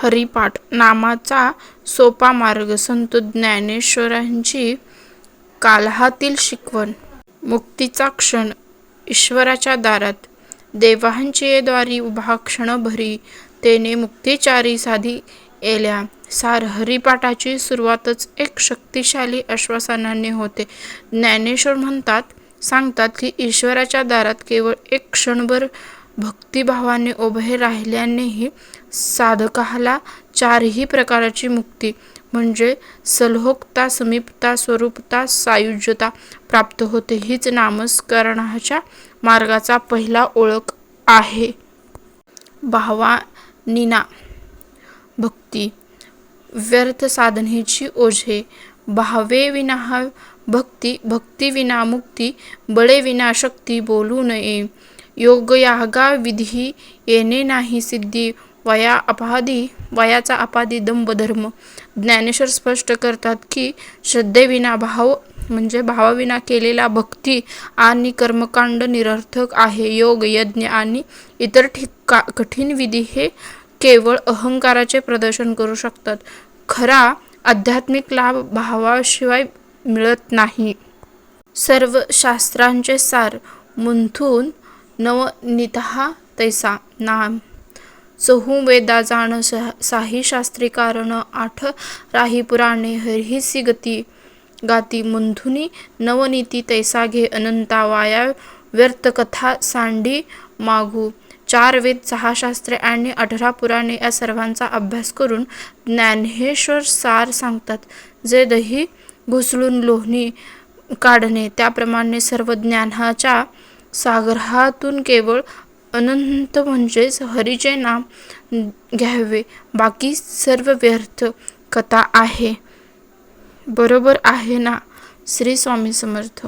हरिपाठ नामाचा सोपा मार्ग. संत ज्ञानेश्वरांची काल्हातील शिकवण. मुक्तीचा क्षण. ईश्वराच्या दारात देवांचे द्वारी उभा क्षणभरी तेने मुक्तिचारी साधी येल्या. सार हरिपाठाची सुरुवातच एक शक्तिशाली आश्वासनाने होते. ज्ञानेश्वर सांगतात की ईश्वराच्या दारात केवळ एक क्षणभर भक्तिभावाने उभे राहिल्यानेही साधकाला चारही प्रकारची मुक्ती म्हणजे सलोकता, समीपता, स्वरूपता, सायुज्यता प्राप्त होते. हीच नामस्मरणाच्या मार्गाचा पहिला ओळख आहे. भावांनीना भक्ती. व्यर्थ साधनेची ओझे. भावेविना भक्ती, भक्तीविना मुक्ती, बळेविना शक्ती बोलू नये. योगयागा विधी येणे नाही सिद्धी, वयाचा अपादी दंभ धर्म. ज्ञानेश्वर स्पष्ट करतात की श्रद्धेविना भाव म्हणजे भावाविना केलेला भक्ती आणि कर्मकांड निरर्थक आहे. योग, यज्ञ आणि इतर कठीण विधी हे केवळ अहंकाराचे प्रदर्शन करू शकतात. खरा आध्यात्मिक लाभ भावाशिवाय मिळत नाही. सर्व शास्त्रांचे सार मंथून नवनीतहा तैसा. नाम. चहू वेदा जाण साही शास्त्री कारण, आठ राही पुराणे हरिसी गाती. मंथुनी नवनीती तैसा घे अनंता, वाया व्यर्थ कथा सांडी मागू. 4 वेद, 6 शास्त्रे आणि 18 पुराणे या सर्वांचा अभ्यास करून ज्ञानेश्वर सार सांगतात. जे दही घुसळून लोणी काढणे त्याप्रमाणे सर्व ज्ञानाच्या सागरातून केवळ अनंत म्हणजेच हरीचे नाम घ्यावे, बाकी सर्व व्यर्थ कथा आहे. बरोबर आहे ना? श्री स्वामी समर्थ.